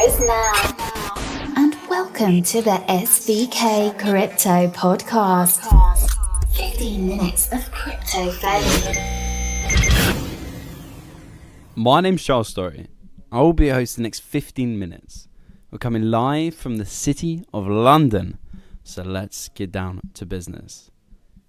is now. And welcome to the SVK Crypto Podcast. 15 minutes of crypto fame. My name's Charles Storry. I will be your host the next 15 minutes. We're coming live from the city of London. So let's get down to business.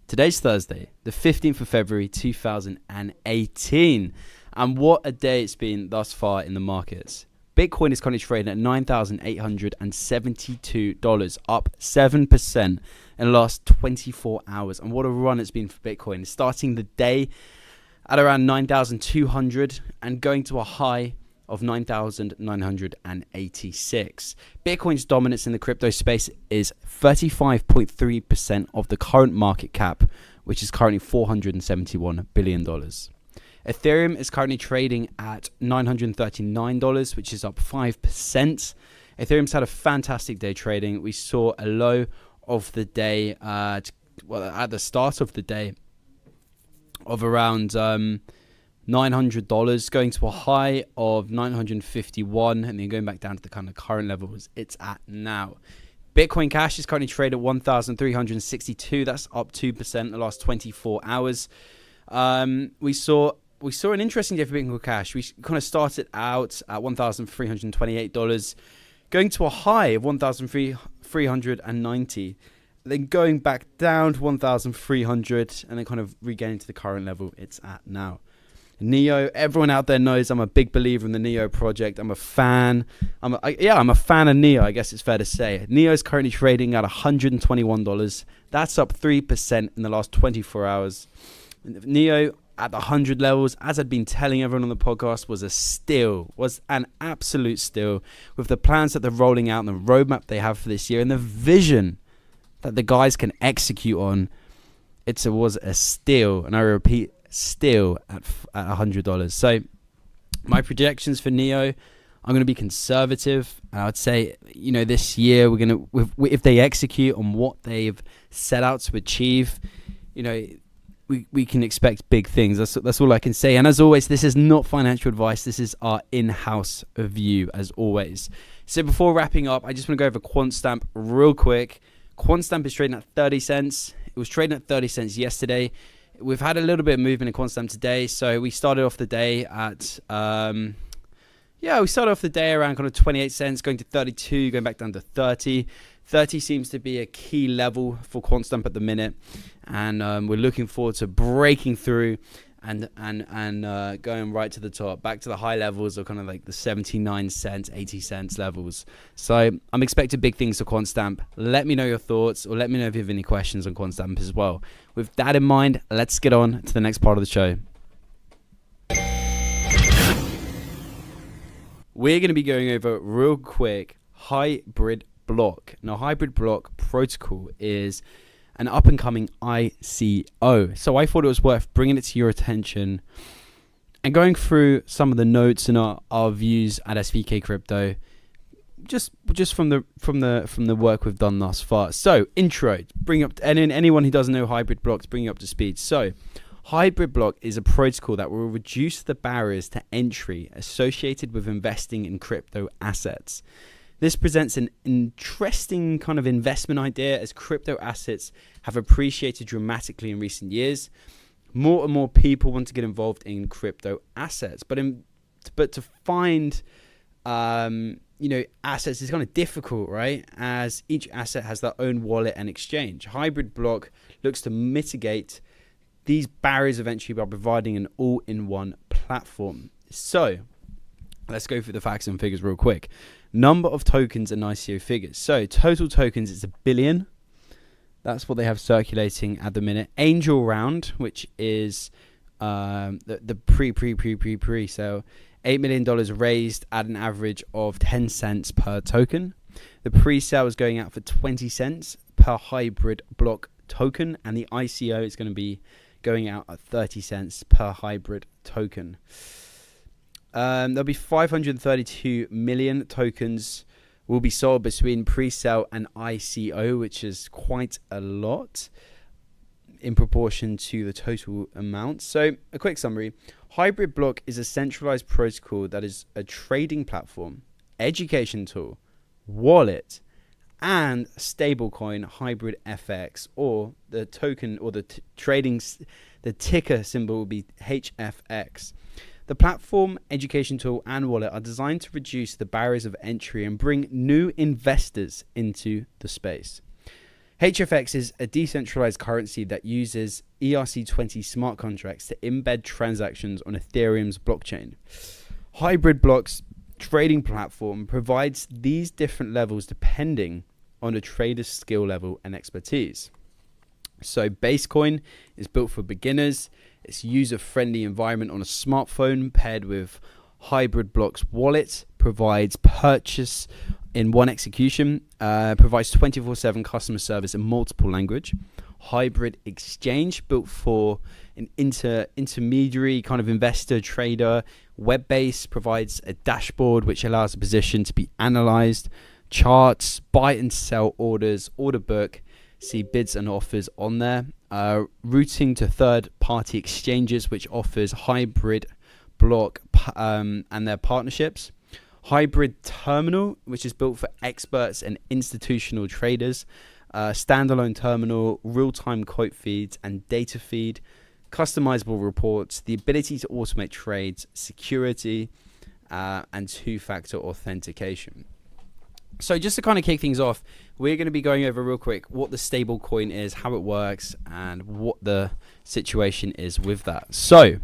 Today's Thursday, the 15th of February 2018. And what a day it's been thus far in the markets. Bitcoin is currently trading at $9,872, up 7% in the last 24 hours. And what a run it's been for Bitcoin. Starting the day at around 9,200 and going to a high of 9,986. Bitcoin's dominance in the crypto space is 35.3% of the current market cap, which is currently $471 billion. Ethereum is currently trading at $939, which is up 5%. Ethereum's had a fantastic day trading. We saw a low of the day, at the start of the day, of around $900, going to a high of $951, and then going back down to the kind of current levels it's at now. Bitcoin Cash is currently traded at $1,362. That's up 2% in the last 24 hours. We saw an interesting day for Bitcoin Cash. We kind of started out at $1,328, going to a high of $1,390, then going back down to 1,300, and then kind of regaining to the current level it's at now. Neo, everyone out there knows I'm a big believer in the Neo project. I'm a fan. I'm a fan of Neo, I guess it's fair to say. Neo is currently trading at $121. That's up 3% in the last 24 hours. Neo at the 100 levels, as I'd been telling everyone on the podcast, was an absolute steal with the plans that they're rolling out and the roadmap they have for this year and the vision that the guys can execute on. It was a steal, and I repeat, still at $100. So my projections for Neo, I'm going to be conservative. I would say, this year we're going to, if they execute on what they've set out to achieve, we can expect big things. That's all I can say. And as always, this is not financial advice. This is our in-house view, as always. So before wrapping up, I just want to go over Quantstamp real quick. Quantstamp is trading at 30 cents. It was trading at 30 cents yesterday. We've had a little bit of movement in Quantstamp today. So we started off the day at, around kind of 28 cents, going to 32, going back down to 30. 30 seems to be a key level for Quantstamp at the minute. And we're looking forward to breaking through and going right to the top, back to the high levels of kind of like the 79 cents, 80 cents levels. So I'm expecting big things for Quantstamp. Let me know your thoughts, or let me know if you have any questions on Quantstamp as well. With that in mind, let's get on to the next part of the show. We're going to be going over real quick Hybridblock. Now, Hybridblock protocol is an up-and-coming ICO. So I thought it was worth bringing it to your attention and going through some of the notes and our views at SVK Crypto, just from the work we've done thus far. So intro, bring up anyone who doesn't know Hybridblock, to bring you up to speed. So Hybridblock is a protocol that will reduce the barriers to entry associated with investing in crypto assets. This presents an interesting kind of investment idea, as crypto assets have appreciated dramatically in recent years. More and more people want to get involved in crypto assets, but to find assets is kind of difficult, right? As each asset has their own wallet and exchange. Hybridblock looks to mitigate these barriers of entry by providing an all-in-one platform. So let's go through the facts and figures real quick. Number of tokens and ICO figures. So total tokens is 1 billion. That's what they have circulating at the minute. Angel round, which is the pre-sale, $8 million raised at an average of 10 cents per token. The pre-sale is going out for 20 cents per Hybridblock token, and the ICO is going to be going out at 30 cents per hybrid token. There'll be 532 million tokens will be sold between pre-sale and ICO, which is quite a lot in proportion to the total amount. So a quick summary. Hybridblock is a centralized protocol that is a trading platform education tool, wallet, and stablecoin hybrid FX, or the token or the the ticker symbol will be HFX. The platform, education tool, and wallet are designed to reduce the barriers of entry and bring new investors into the space. HFX is a decentralized currency that uses ERC20 smart contracts to embed transactions on Ethereum's blockchain. Hybridblock's trading platform provides these different levels depending on a trader's skill level and expertise. So Basecoin is built for beginners. Its user-friendly environment on a smartphone paired with Hybridblock's wallet provides purchase in one execution, provides 24/7 customer service in multiple language. Hybrid exchange built for an intermediary kind of investor trader. Web-based provides a dashboard which allows a position to be analyzed. Charts, buy and sell orders, order book, see bids and offers on there. Routing to third-party exchanges, which offers Hybridblock and their partnerships. Hybrid terminal, which is built for experts and institutional traders. Standalone terminal, real-time quote feeds and data feed. Customizable reports, the ability to automate trades, security, and two-factor authentication. So just to kind of kick things off, we're going to be going over real quick what the stable coin is, how it works, and what the situation is with that. So,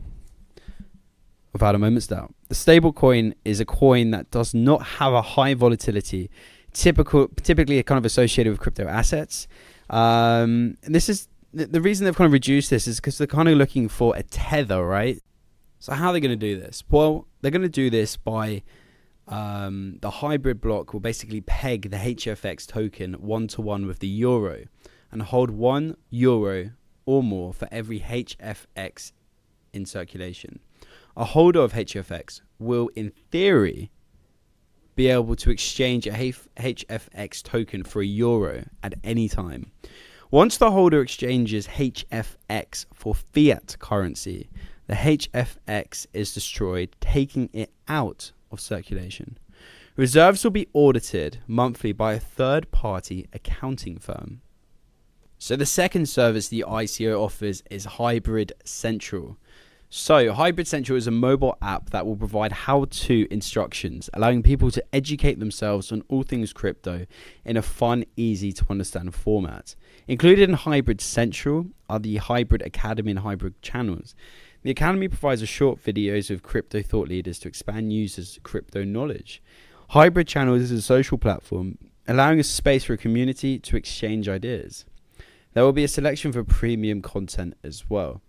without a moment's doubt, the stable coin is a coin that does not have a high volatility, typically kind of associated with crypto assets. And this is the reason they've kind of reduced this is because they're kind of looking for a tether, right? So how are they going to do this? Well, they're going to do this by the Hybridblock will basically peg the HFX token 1-to-1 with the euro and hold €1 or more for every HFX in circulation. A holder of HFX will, in theory, be able to exchange a HFX token for €1 at any time. Once the holder exchanges HFX for fiat currency, the HFX is destroyed, taking it out of circulation. Reserves will be audited monthly by a third-party accounting firm. So the second service the ICO offers is Hybrid Central. So Hybrid Central is a mobile app that will provide how-to instructions, allowing people to educate themselves on all things crypto in a fun, easy to understand format. Included in Hybrid Central are the Hybrid Academy and Hybrid channels. The Academy provides short videos with crypto thought leaders to expand users' crypto knowledge. Hybrid Channels is a social platform, allowing a space for a community to exchange ideas. There will be a selection for premium content as well.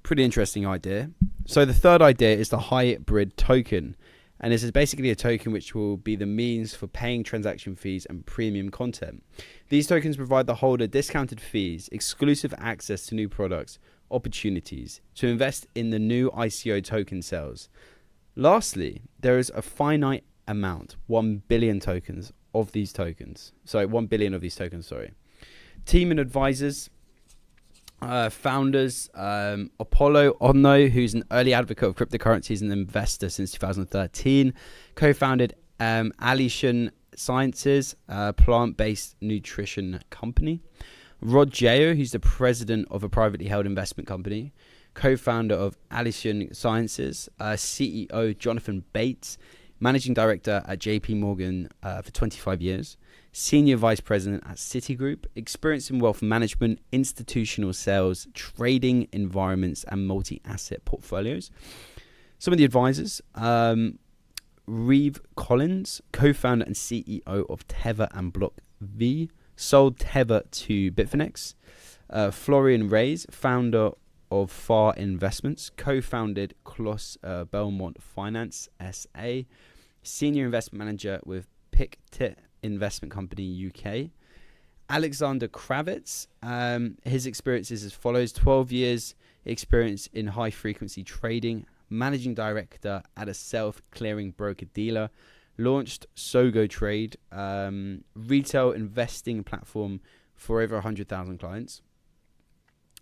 Pretty interesting idea. So the third idea is the Hybrid token. And this is basically a token which will be the means for paying transaction fees and premium content. These tokens provide the holder discounted fees, exclusive access to new products, opportunities to invest in the new ICO token sales. Lastly, there is a finite amount, 1 billion tokens of these tokens. 1 billion of these tokens, sorry. Team and advisors, founders, Apollo Onno, who's an early advocate of cryptocurrencies and an investor since 2013, co-founded Alician Sciences, a plant-based nutrition company. Rod Jao, who's the president of a privately held investment company, co-founder of Alician Sciences, CEO Jonathan Bates, managing director at JP Morgan for 25 years, senior vice president at Citigroup, experience in wealth management, institutional sales, trading environments, and multi-asset portfolios. Some of the advisors, Reeve Collins, co-founder and CEO of Tether and Block V, sold Tether to Bitfinex. Florian Reyes, founder of Far Investments, co-founded Kloss Belmont Finance SA, senior investment manager with Pictet Investment Company UK. Alexander Kravitz, his experience is as follows: 12 years experience in high frequency trading, managing director at a self-clearing broker-dealer, launched Sogo Trade, retail investing platform for over 100,000 clients.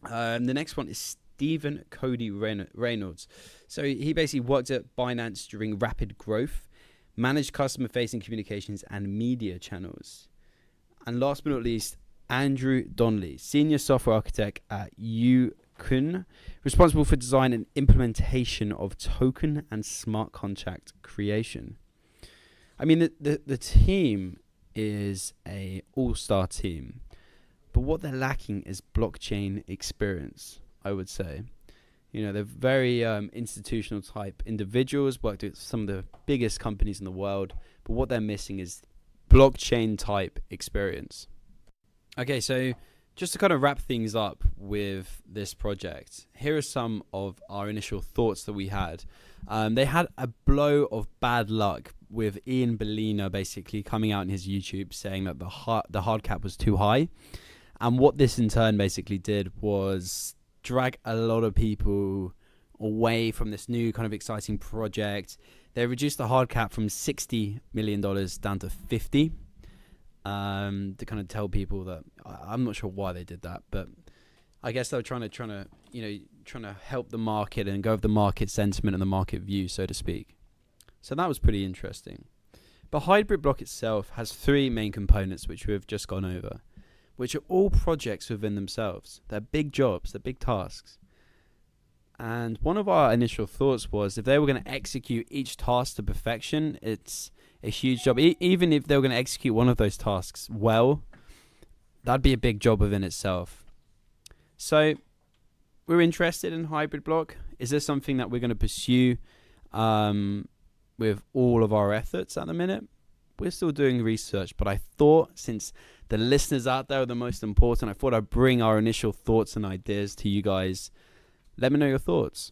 The next one is Stephen Cody Reynolds. So he basically worked at Binance during rapid growth, manage customer-facing communications and media channels. And last but not least, Andrew Donnelly, Senior Software Architect at Yukon, responsible for design and implementation of token and smart contract creation. I mean, the team is a all-star team, but what they're lacking is blockchain experience, I would say. You know, they're very institutional type individuals, worked with some of the biggest companies in the world, but what they're missing is blockchain type experience. Okay, so just to kind of wrap things up with this project, here are some of our initial thoughts that we had. They had a blow of bad luck with Ian Bellina basically coming out in his YouTube saying that the hard cap was too high. And what this in turn basically did was drag a lot of people away from this new kind of exciting project. They reduced the hard cap from $60 million down to 50 to kind of tell people that I'm not sure why they did that, but I guess they were trying to help the market and go with the market sentiment and the market view, so to speak. So that was pretty interesting. But Hybridblock itself has three main components, which we've just gone over, which are all projects within themselves. They're big jobs, they're big tasks. And one of our initial thoughts was if they were going to execute each task to perfection, it's a huge job. Even if they were going to execute one of those tasks well, that'd be a big job within itself. So we're interested in Hybridblock. Is this something that we're going to pursue with all of our efforts at the minute? We're still doing research, but I thought since the listeners out there are the most important, I thought I'd bring our initial thoughts and ideas to you guys. Let me know your thoughts.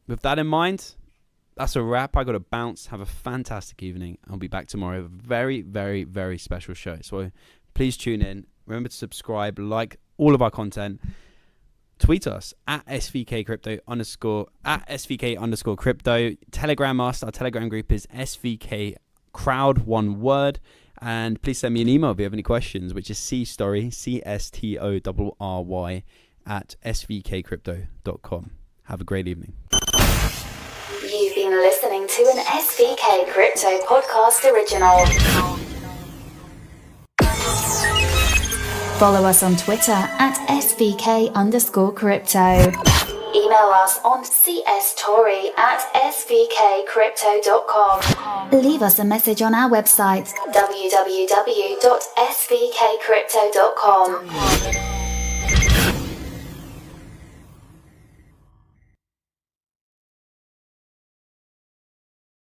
With that in mind, that's a wrap. I got to bounce. Have a fantastic evening. I'll be back tomorrow with a very, very, very special show. So please tune in. Remember to subscribe, like all of our content. Tweet us at SVK Crypto _@SVK _crypto. Telegram us. Our Telegram group is SVK Crowd, one word. And please send me an email if you have any questions, which is Storry, CSTORRY @svkcrypto.com. Have a great evening. You've been listening to an SVK Crypto podcast original. Follow us on Twitter at SVK _crypto. Email us on cstorry@svkcrypto.com. Leave us a message on our website, www.svkcrypto.com.